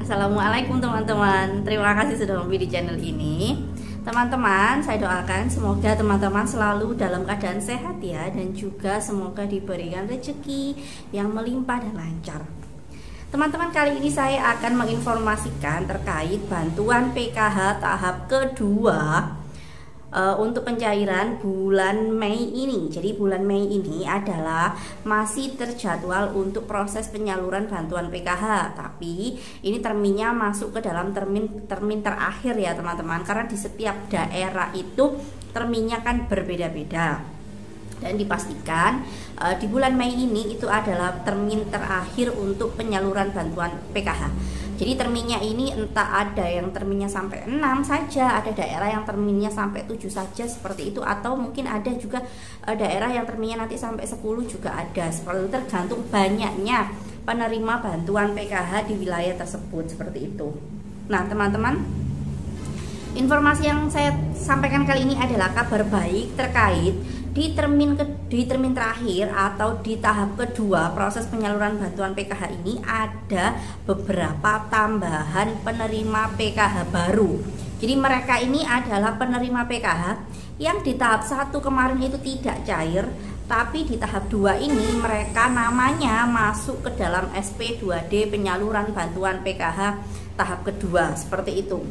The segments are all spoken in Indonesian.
Assalamualaikum teman-teman. Terima kasih sudah mampir di channel ini. Teman-teman, saya doakan semoga teman-teman selalu dalam keadaan sehat ya, dan juga semoga diberikan rezeki yang melimpah dan lancar. Teman-teman, kali ini saya akan menginformasikan terkait bantuan PKH tahap kedua untuk pencairan bulan Mei ini. Jadi bulan Mei ini adalah masih terjadwal untuk proses penyaluran bantuan PKH, tapi ini terminnya masuk ke dalam termin terakhir ya teman-teman, karena di setiap daerah itu terminnya kan berbeda-beda. Dan dipastikan di bulan Mei ini itu adalah termin terakhir untuk penyaluran bantuan PKH. Jadi terminnya ini entah ada yang terminnya sampai 6 saja, ada daerah yang terminnya sampai 7 saja seperti itu, atau mungkin ada juga daerah yang terminnya nanti sampai 10 juga ada. Seperti itu, tergantung banyaknya penerima bantuan PKH di wilayah tersebut seperti itu. Nah teman-teman, informasi yang saya sampaikan kali ini adalah kabar baik terkait di termin terakhir atau di tahap kedua proses penyaluran bantuan PKH ini ada beberapa tambahan penerima PKH baru. Jadi mereka ini adalah penerima PKH yang di tahap 1 kemarin itu tidak cair, tapi di tahap 2 ini mereka namanya masuk ke dalam SP2D penyaluran bantuan PKH tahap kedua seperti itu.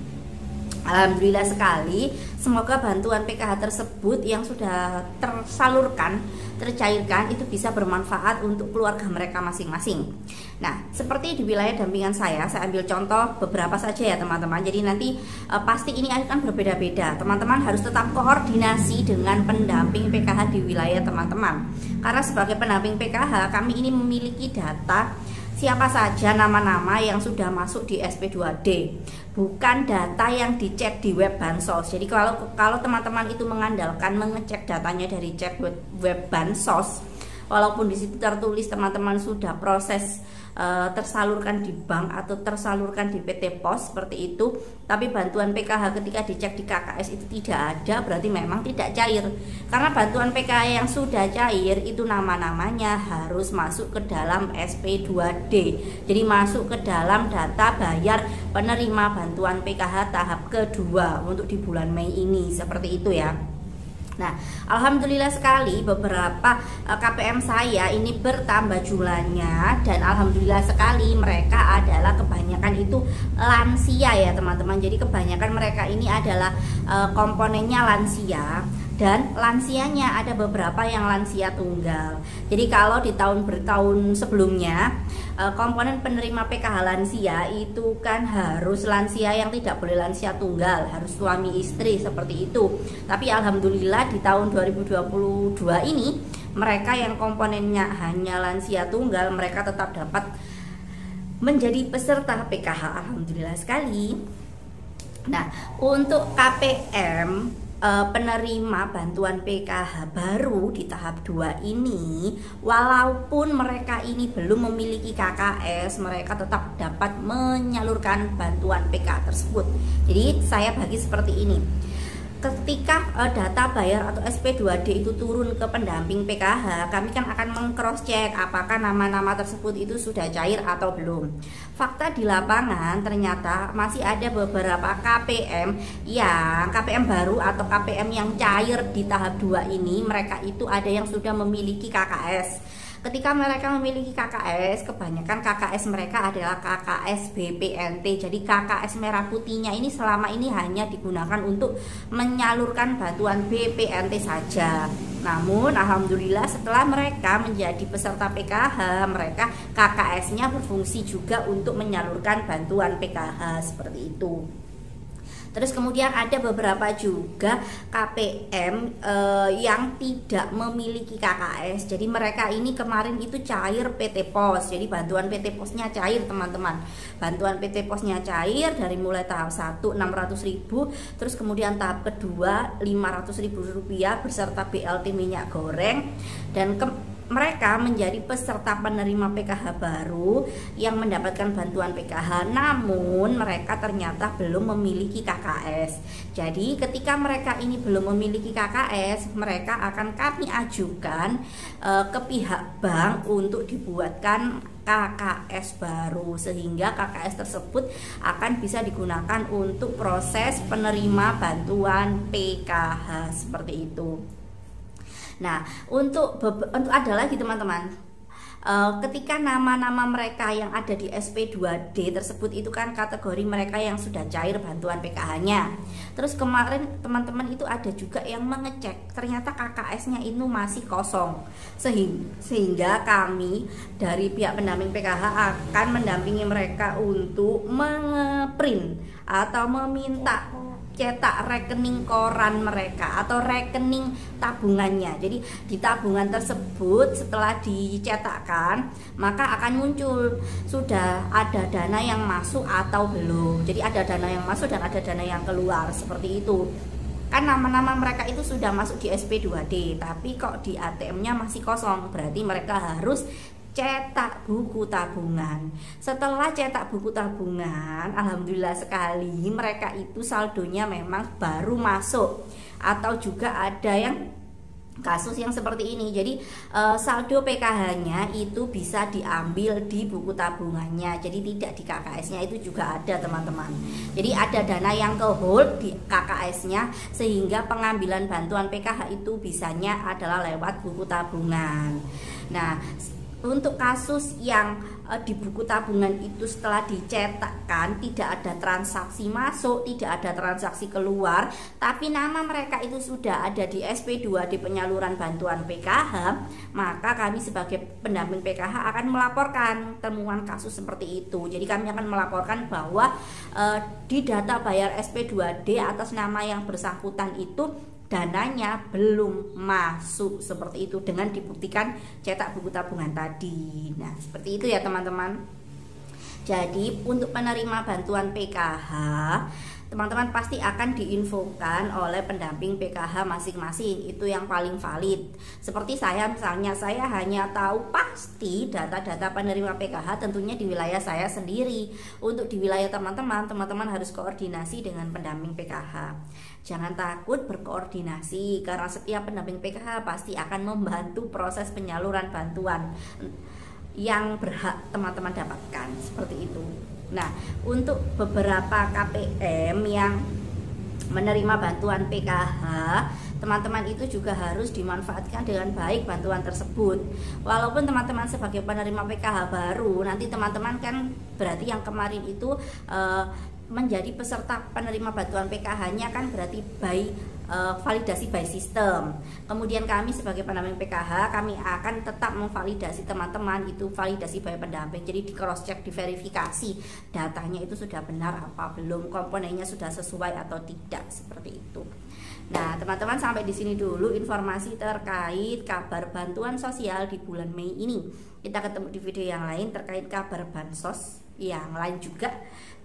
Alhamdulillah sekali, semoga bantuan PKH tersebut yang sudah tersalurkan, tercairkan itu bisa bermanfaat untuk keluarga mereka masing-masing. Nah, seperti di wilayah dampingan saya ambil contoh beberapa saja ya teman-teman. Jadi nanti pasti ini akan berbeda-beda. Teman-teman harus tetap koordinasi dengan pendamping PKH di wilayah teman-teman. Karena sebagai pendamping PKH, kami ini memiliki data siapa saja nama-nama yang sudah masuk di SP2D, bukan data yang dicek di web Bansos. Jadi kalau teman-teman itu mengandalkan mengecek datanya dari cek web Bansos, walaupun di situ tertulis teman-teman sudah proses tersalurkan di bank atau tersalurkan di PT Pos seperti itu, tapi bantuan PKH ketika dicek di KKS itu tidak ada, berarti memang tidak cair. Karena bantuan PKH yang sudah cair itu nama-namanya harus masuk ke dalam SP2D. Jadi masuk ke dalam data bayar penerima bantuan PKH tahap kedua untuk di bulan Mei ini, seperti itu ya. Nah, alhamdulillah sekali beberapa KPM saya ini bertambah jumlahnya, dan alhamdulillah sekali mereka adalah kebanyakan itu lansia ya teman-teman. Jadi kebanyakan mereka ini adalah komponennya lansia, dan lansianya ada beberapa yang lansia tunggal. Jadi kalau di tahun sebelumnya komponen penerima PKH lansia itu kan harus lansia yang tidak boleh lansia tunggal, harus suami istri seperti itu. Tapi alhamdulillah di tahun 2022 ini mereka yang komponennya hanya lansia tunggal, mereka tetap dapat menjadi peserta PKH, alhamdulillah sekali. Nah, untuk KPM penerima bantuan PKH baru di tahap 2 ini, walaupun mereka ini belum memiliki KKS, mereka tetap dapat menyalurkan bantuan PKH tersebut. Jadi saya bagi seperti ini. Ketika data bayar atau SP2D itu turun ke pendamping PKH, kami kan akan meng-cross check apakah nama-nama tersebut itu sudah cair atau belum. Fakta di lapangan ternyata masih ada beberapa KPM baru atau KPM yang cair di tahap 2 ini, mereka itu ada yang sudah memiliki KKS. Ketika mereka memiliki KKS, kebanyakan KKS mereka adalah KKS BPNT. Jadi KKS merah putihnya ini selama ini hanya digunakan untuk menyalurkan bantuan BPNT saja. Namun alhamdulillah setelah mereka menjadi peserta PKH, mereka KKS-nya berfungsi juga untuk menyalurkan bantuan PKH seperti itu. Terus kemudian ada beberapa juga KPM yang tidak memiliki KKS. Jadi mereka ini kemarin itu cair PT Pos. Jadi bantuan PT Posnya cair teman-teman. Bantuan PT Posnya cair dari mulai tahap 1 600.000, terus kemudian tahap kedua 500.000 rupiah beserta BLT minyak goreng, dan mereka menjadi peserta penerima PKH baru yang mendapatkan bantuan PKH, namun mereka ternyata belum memiliki KKS. Jadi ketika mereka ini belum memiliki KKS, mereka akan kami ajukan ke pihak bank untuk dibuatkan KKS baru, sehingga KKS tersebut akan bisa digunakan untuk proses penerima bantuan PKH seperti itu. Nah, untuk ada lagi teman-teman, ketika nama-nama mereka yang ada di SP2D tersebut itu kan kategori mereka yang sudah cair bantuan PKH-nya. Terus kemarin teman-teman itu ada juga yang mengecek ternyata KKS-nya itu masih kosong, sehingga kami dari pihak pendamping PKH akan mendampingi mereka untuk mengeprint atau meminta cetak rekening koran mereka atau rekening tabungannya. Jadi di tabungan tersebut setelah dicetakkan maka akan muncul sudah ada dana yang masuk atau belum. Jadi ada dana yang masuk dan ada dana yang keluar seperti itu. Kan nama-nama mereka itu sudah masuk di SP2D, tapi kok di ATM-nya masih kosong, berarti mereka harus cetak buku tabungan. Setelah cetak buku tabungan, alhamdulillah sekali mereka itu saldonya memang baru masuk, atau juga ada yang kasus yang seperti ini. Jadi saldo PKH-nya itu bisa diambil di buku tabungannya, jadi tidak di KKS-nya. Itu juga ada teman-teman. Jadi ada dana yang ke hold di KKS-nya, sehingga pengambilan bantuan PKH itu bisanya adalah lewat buku tabungan. Nah, untuk kasus yang di buku tabungan itu setelah dicetakkan tidak ada transaksi masuk, tidak ada transaksi keluar, tapi nama mereka itu sudah ada di SP2D penyaluran bantuan PKH, maka kami sebagai pendamping PKH akan melaporkan temuan kasus seperti itu. Jadi kami akan melaporkan bahwa di data bayar SP2D atas nama yang bersangkutan itu dananya belum masuk seperti itu, dengan dibuktikan cetak buku tabungan tadi. Nah, seperti itu ya teman-teman. Jadi untuk penerima bantuan PKH, teman-teman pasti akan diinfokan oleh pendamping PKH masing-masing, itu yang paling valid. Seperti saya misalnya, saya hanya tahu pasti data-data penerima PKH tentunya di wilayah saya sendiri. Untuk di wilayah teman-teman, teman-teman harus koordinasi dengan pendamping PKH. Jangan takut berkoordinasi, karena setiap pendamping PKH pasti akan membantu proses penyaluran bantuan yang berhak teman-teman dapatkan, seperti itu. Nah, untuk beberapa KPM yang menerima bantuan PKH, teman-teman itu juga harus dimanfaatkan dengan baik bantuan tersebut. Walaupun teman-teman sebagai penerima PKH baru, nanti teman-teman kan berarti yang kemarin itu menjadi peserta penerima bantuan PKH-nya kan berarti validasi by system. Kemudian kami sebagai pendamping PKH, kami akan tetap memvalidasi teman-teman itu validasi by pendamping. Jadi di cross check, diverifikasi datanya itu sudah benar apa belum, komponennya sudah sesuai atau tidak, seperti itu. Nah, teman-teman, sampai di sini dulu informasi terkait kabar bantuan sosial di bulan Mei ini. Kita ketemu di video yang lain terkait kabar bansos yang lain juga.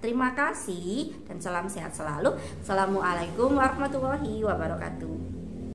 Terima kasih dan salam sehat selalu. Assalamualaikum warahmatullahi wabarakatuh.